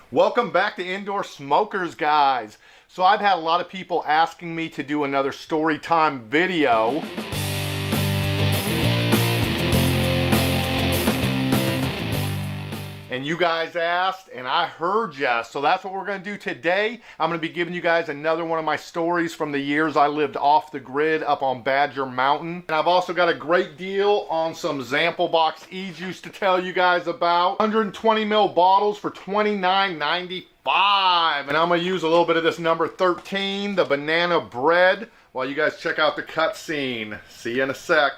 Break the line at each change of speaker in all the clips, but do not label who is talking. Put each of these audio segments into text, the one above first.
Welcome back to Indoor Smokers, guys. So I've had a lot of people asking me to do another story time video. And you guys asked, and I heard ya. So that's what we're going to do today. I'm going to be giving you guys another one of my stories from the years I lived off the grid up on Badger Mountain. And I've also got a great deal on some Zample Box e-juice to tell you guys about. 120 ml bottles for $29.95. And I'm going to use a little bit of this number 13, the banana bread, while you guys check out the cutscene. See you in a sec.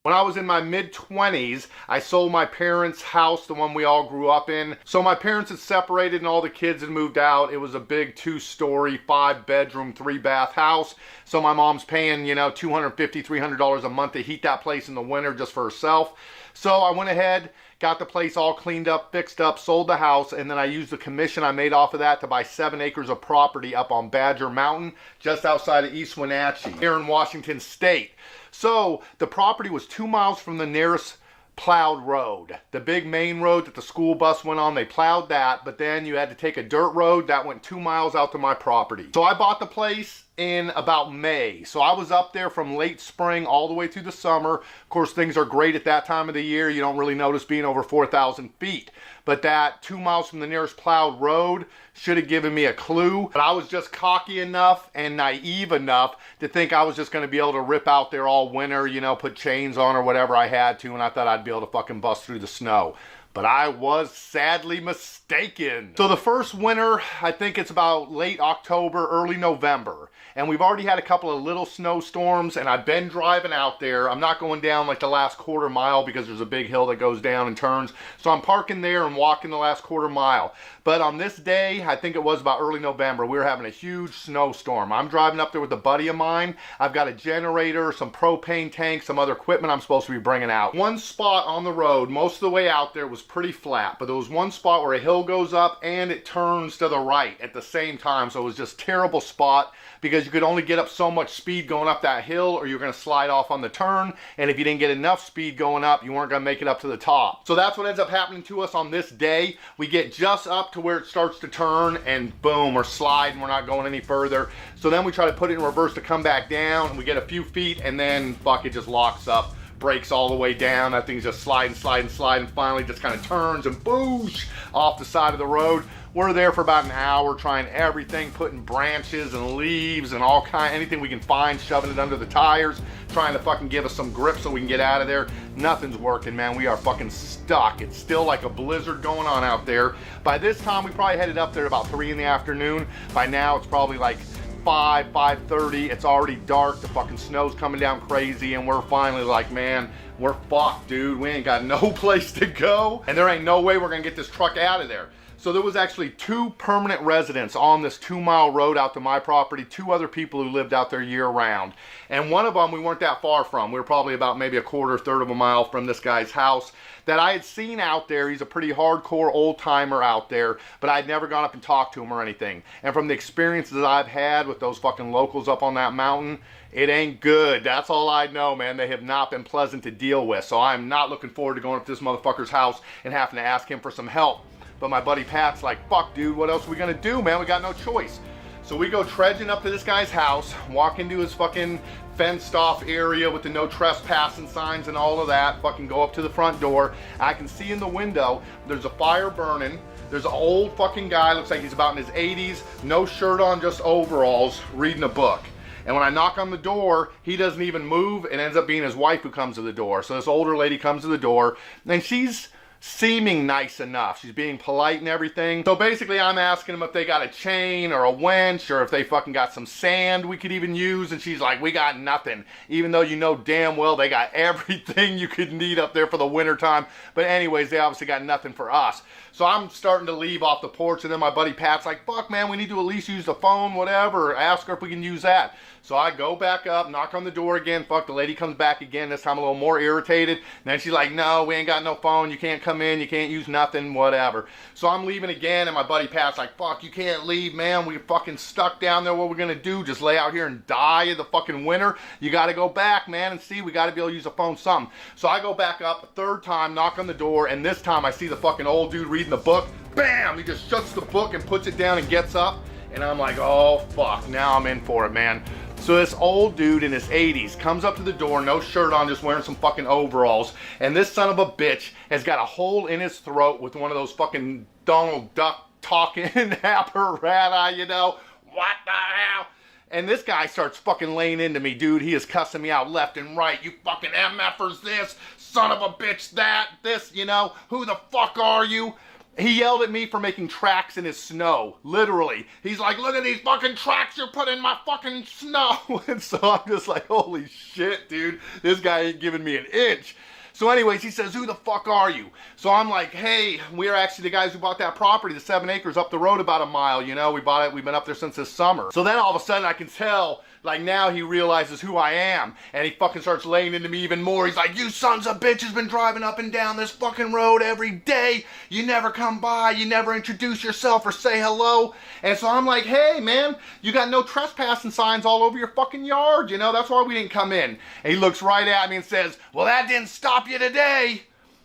When I was in my mid-20s, I sold my parents' house, the one we all grew up in. So my parents had separated and all the kids had moved out. It was a big 2-story, 5-bedroom, 3-bath house. So my mom's paying, $250, $300 a month to heat that place in the winter just for herself. So I went ahead, got the place all cleaned up, fixed up, sold the house, and then I used the commission I made off of that to buy 7 acres of property up on Badger Mountain, just outside of East Wenatchee, here in Washington State. So the property was 2 miles from the nearest plowed road. The big main road that the school bus went on, they plowed that, but then you had to take a dirt road that went 2 miles out to my property. So I bought the place in about May. So I was up there from late spring all the way through the summer. Of course, things are great at that time of the year. You don't really notice being over 4,000 feet. But that 2 miles from the nearest plowed road should have given me a clue. But I was just cocky enough and naive enough to think I was just going to be able to rip out there all winter, put chains on or whatever I had to, and I thought I'd be able to fucking bust through the snow. But I was sadly mistaken. So the first winter, I think it's about late October, early November. And we've already had a couple of little snowstorms, and I've been driving out there. I'm not going down like the last quarter mile because there's a big hill that goes down and turns. So I'm parking there and walking the last quarter mile. But on this day, I think it was about early November, we were having a huge snowstorm. I'm driving up there with a buddy of mine. I've got a generator, some propane tank, some other equipment I'm supposed to be bringing out. One spot on the road, most of the way out there was pretty flat, but there was one spot where a hill goes up and it turns to the right at the same time. So it was just a terrible spot because you could only get up so much speed going up that hill or you're going to slide off on the turn. And if you didn't get enough speed going up, you weren't going to make it up to the top. So that's what ends up happening to us on this day. We get just up to where it starts to turn and boom, we're sliding, we're not going any further. So then we try to put it in reverse to come back down, and we get a few feet and then fuck, it just locks up, brakes all the way down. That thing's just sliding, finally just kind of turns and boosh off the side of the road. We're there for about an hour trying everything, putting branches and leaves and all anything we can find, shoving it under the tires, trying to fucking give us some grip so we can get out of there. Nothing's working, man. We are fucking stuck. It's still like a blizzard going on out there. By this time, we probably headed up there about 3 in the afternoon. By now, it's probably like 5:30. It's already dark. The fucking snow's coming down crazy, and we're finally like, man, we're fucked, dude. We ain't got no place to go, and there ain't no way we're gonna get this truck out of there. So there was actually 2 permanent residents on this 2-mile road out to my property, 2 other people who lived out there year round. And one of them we weren't that far from. We were probably about maybe a quarter, third of a mile from this guy's house that I had seen out there. He's a pretty hardcore old timer out there, but I'd never gone up and talked to him or anything. And from the experiences I've had with those fucking locals up on that mountain, it ain't good. That's all I know, man. They have not been pleasant to deal with. So I'm not looking forward to going up to this motherfucker's house and having to ask him for some help. But my buddy Pat's like, fuck, dude, what else are we gonna do, man? We got no choice. So we go trudging up to this guy's house, walk into his fucking fenced off area with the no trespassing signs and all of that, fucking go up to the front door. I can see in the window, there's a fire burning. There's an old fucking guy, looks like he's about in his 80s, no shirt on, just overalls, reading a book. And when I knock on the door, he doesn't even move. It ends up being his wife who comes to the door. So this older lady comes to the door, and she's seeming nice enough. She's being polite and everything. So basically I'm asking them if they got a chain or a winch or if they fucking got some sand we could even use, and she's like, we got nothing. Even though you know damn well they got everything you could need up there for the winter time. But anyways, they obviously got nothing for us. So I'm starting to leave off the porch, and then my buddy Pat's like, fuck, man, we need to at least use the phone, whatever, or ask her if we can use that. So I go back up, knock on the door again. Fuck, the lady comes back again, this time a little more irritated. And then she's like, no, we ain't got no phone. You can't come in. You can't use nothing, whatever. So I'm leaving again, and my buddy Pat's like, fuck, you can't leave, man. We're fucking stuck down there. What we're going to do? Just lay out here and die in the fucking winter? You got to go back, man, and see. We got to be able to use a phone, something. So I go back up a third time, knock on the door, and this time I see the fucking old dude reading the book. Bam! He just shuts the book and puts it down and gets up. And I'm like, oh, fuck. Now I'm in for it, man. So this old dude in his 80s comes up to the door, no shirt on, just wearing some fucking overalls. And this son of a bitch has got a hole in his throat with one of those fucking Donald Duck talking apparatus, you know. What the hell? And this guy starts fucking laying into me, dude. He is cussing me out left and right. You fucking MFers this, son of a bitch that, this, you know. Who the fuck are you? He yelled at me for making tracks in his snow, literally. He's like, look at these fucking tracks you're putting in my fucking snow. And so I'm just like, holy shit, dude. This guy ain't giving me an inch. So anyways, he says, who the fuck are you? So I'm like, hey, we're actually the guys who bought that property, the 7 acres up the road about a mile, you know. We bought it, we've been up there since this summer. So then all of a sudden I can tell, like now he realizes who I am. And he fucking starts laying into me even more. He's like, you sons of bitches been driving up and down this fucking road every day. You never come by, you never introduce yourself or say hello. And so I'm like, hey man, you got no trespassing signs all over your fucking yard, you know, that's why we didn't come in. And he looks right at me and says, well, that didn't stop you today.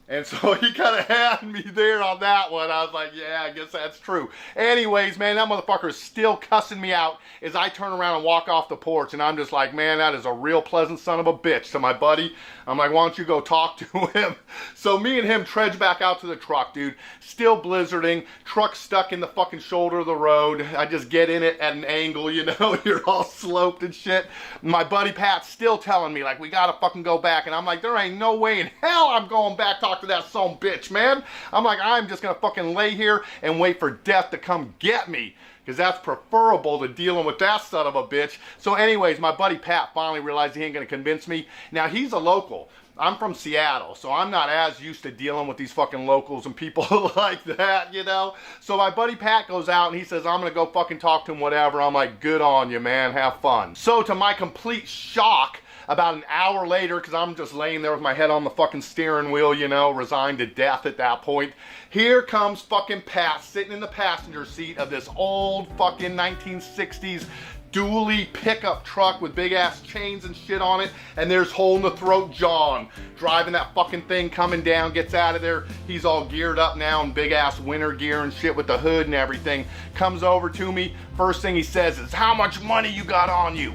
And so he kind of had me there on that one. I was like, yeah, I guess that's true. Anyways, man, that motherfucker is still cussing me out as I turn around and walk off the porch. And I'm just like, man, that is a real pleasant son of a bitch. To my buddy, I'm like, why don't you go talk to him? So me and him trudge back out to the truck, dude. Still blizzarding. Truck stuck in the fucking shoulder of the road. I just get in it at an angle, you know. You're all sloped and shit. My buddy Pat's still telling me, like, we gotta fucking go back. And I'm like, there ain't no way in hell I'm going back talk to that son bitch, man. I'm like, I'm just gonna fucking lay here and wait for death to come get me, because that's preferable to dealing with that son of a bitch. So anyways, my buddy Pat finally realized he ain't gonna convince me. Now he's a local. I'm from Seattle, so I'm not as used to dealing with these fucking locals and people like that, you know? So my buddy Pat goes out and he says, I'm gonna go fucking talk to him, whatever. I'm like, good on you, man, have fun. So to my complete shock, about an hour later, because I'm just laying there with my head on the fucking steering wheel, you know, resigned to death at that point, here comes fucking Pat sitting in the passenger seat of this old fucking 1960s dually pickup truck with big ass chains and shit on it, and there's hole in the throat John driving that fucking thing, coming down, gets out of there. He's all geared up now in big ass winter gear and shit with the hood and everything. Comes over to me, first thing he says is, how much money you got on you?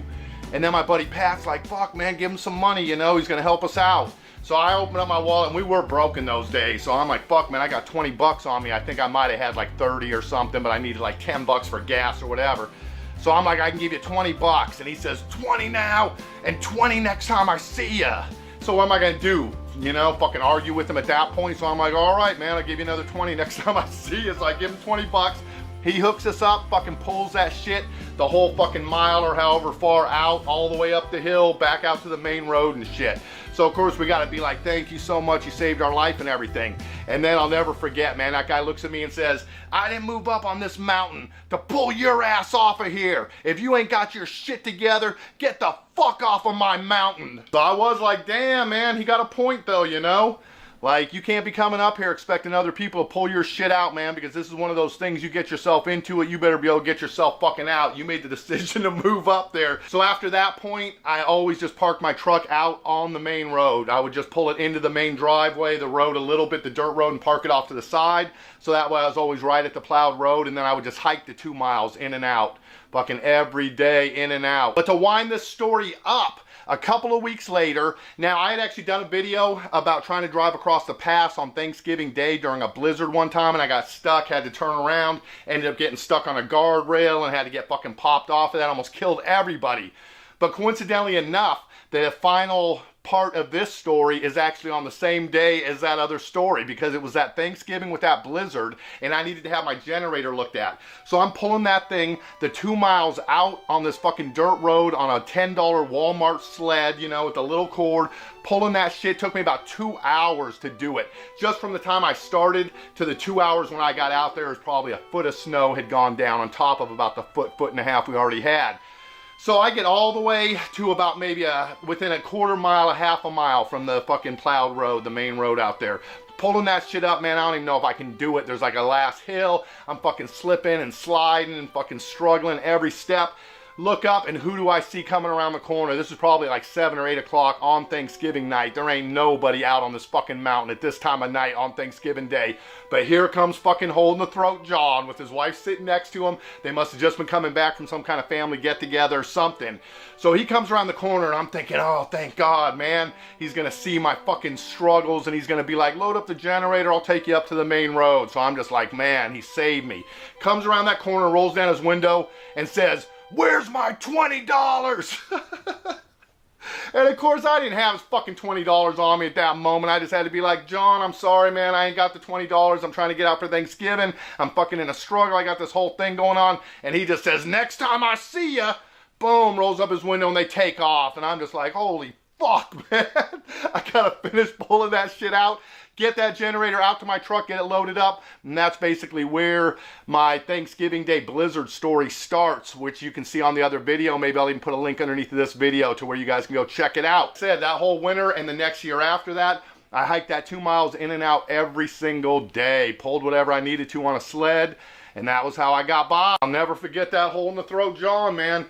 And then my buddy Pat's like, fuck man, give him some money, you know, he's gonna help us out. So I opened up my wallet, and we were broke in those days. So I'm like, fuck man, I got 20 bucks on me. I think I might have had like 30 or something, but I needed like 10 bucks for gas or whatever. So I'm like, I can give you 20 bucks. And he says, 20 now and 20 next time I see ya. So what am I gonna do? You know, fucking argue with him at that point. So I'm like, all right, man, I'll give you another 20 next time I see you. So I give him 20 bucks. He hooks us up, fucking pulls that shit the whole fucking mile or however far out, all the way up the hill, back out to the main road and shit. So of course we gotta be like, thank you so much, you saved our life and everything. And then I'll never forget, man, that guy looks at me and says, I didn't move up on this mountain to pull your ass off of here. If you ain't got your shit together, get the fuck off of my mountain. So I was like, damn man, he got a point though, you know? Like, you can't be coming up here expecting other people to pull your shit out, man, because this is one of those things, you get yourself into it, you better be able to get yourself fucking out. You made the decision to move up there. So after that point, I always just parked my truck out on the main road. I would just pull it into the main driveway, the road a little bit, the dirt road, and park it off to the side. So that way I was always right at the plowed road, and then I would just hike the 2 miles in and out. Fucking every day, in and out. But to wind this story up, a couple of weeks later, now I had actually done a video about trying to drive across the pass on Thanksgiving Day during a blizzard one time, and I got stuck, had to turn around, ended up getting stuck on a guardrail and had to get fucking popped off of that, almost killed everybody. But coincidentally enough, the final part of this story is actually on the same day as that other story, because it was that Thanksgiving with that blizzard and I needed to have my generator looked at. So I'm pulling that thing the 2 miles out on this fucking dirt road on a $10 Walmart sled, you know, with a little cord, pulling that shit. Took me about 2 hours to do it. Just from the time I started to the 2 hours when I got out there, was probably a foot of snow had gone down on top of about the foot and a half we already had. So I get all the way to about maybe within a quarter mile, a half a mile from the fucking plowed road, the main road out there. Pulling that shit up, man, I don't even know if I can do it. There's like a last hill. I'm fucking slipping and sliding and fucking struggling every step. Look up, and who do I see coming around the corner? This is probably like 7 or 8 o'clock on Thanksgiving night. There ain't nobody out on this fucking mountain at this time of night on Thanksgiving Day. But here comes fucking Holding the Throat John with his wife sitting next to him. They must have just been coming back from some kind of family get-together or something. So he comes around the corner, and I'm thinking, oh, thank God, man. He's going to see my fucking struggles, and he's going to be like, load up the generator, I'll take you up to the main road. So I'm just like, man, he saved me. Comes around that corner, rolls down his window, and says, where's my $20? And of course I didn't have his fucking $20 on me at that moment. I just had to be like, John, I'm sorry, man. I ain't got the $20. I'm trying to get out for Thanksgiving. I'm fucking in a struggle. I got this whole thing going on. And he just says, next time I see ya, boom, rolls up his window and they take off. And I'm just like, holy fuck, man. I gotta finish pulling that shit out. Get that generator out to my truck, get it loaded up, and that's basically where my Thanksgiving Day blizzard story starts, which you can see on the other video. Maybe I'll even put a link underneath this video to where you guys can go check it out. Said that whole winter and the next year after that, I hiked that 2 miles in and out every single day, pulled whatever I needed to on a sled, and that was how I got by. I'll never forget that Hole in the Throat John, man.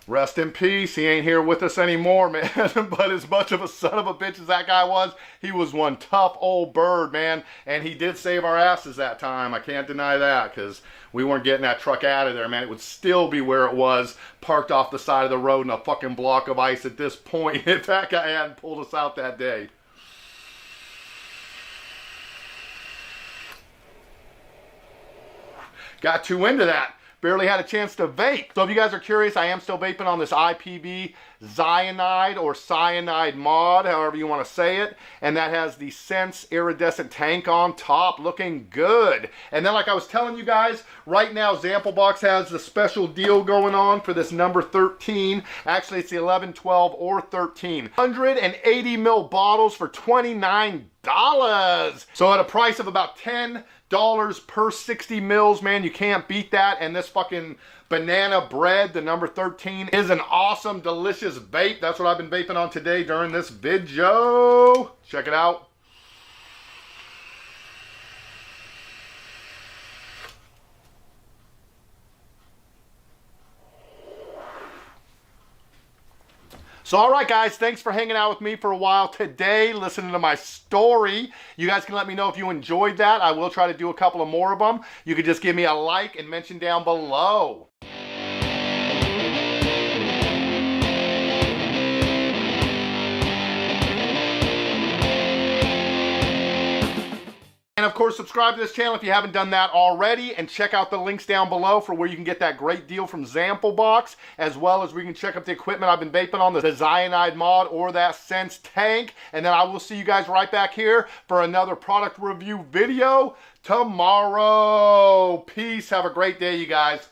Rest in peace. He ain't here with us anymore, man. But as much of a son of a bitch as that guy was, he was one tough old bird, man. And he did save our asses that time. I can't deny that, because we weren't getting that truck out of there, man. It would still be where it was, parked off the side of the road in a fucking block of ice at this point if that guy hadn't pulled us out that day. Got too into that. Barely had a chance to vape. So if you guys are curious, I am still vaping on this IPB cyanide or cyanide mod, however you want to say it. And that has the Sense iridescent tank on top, looking good. And then like I was telling you guys, right now Zamplebox has the special deal going on for this number 13. Actually, it's the 11, 12, or 13. 180 mil bottles for $29. So at a price of about $10 per 60 mils, man, you can't beat that. And this fucking banana bread, the number 13, is an awesome, delicious vape. That's what I've been vaping on today during this video. Check it out. So, all right, guys, thanks for hanging out with me for a while today, listening to my story. You guys can let me know if you enjoyed that. I will try to do a couple of more of them. You could just give me a like and mention down below. And of course, subscribe to this channel if you haven't done that already, and check out the links down below for where you can get that great deal from Zamplebox, as well as we can check out the equipment I've been vaping on, the cyanide mod or that Sense tank. And then I will see you guys right back here for another product review video tomorrow. Peace. Have a great day, you guys.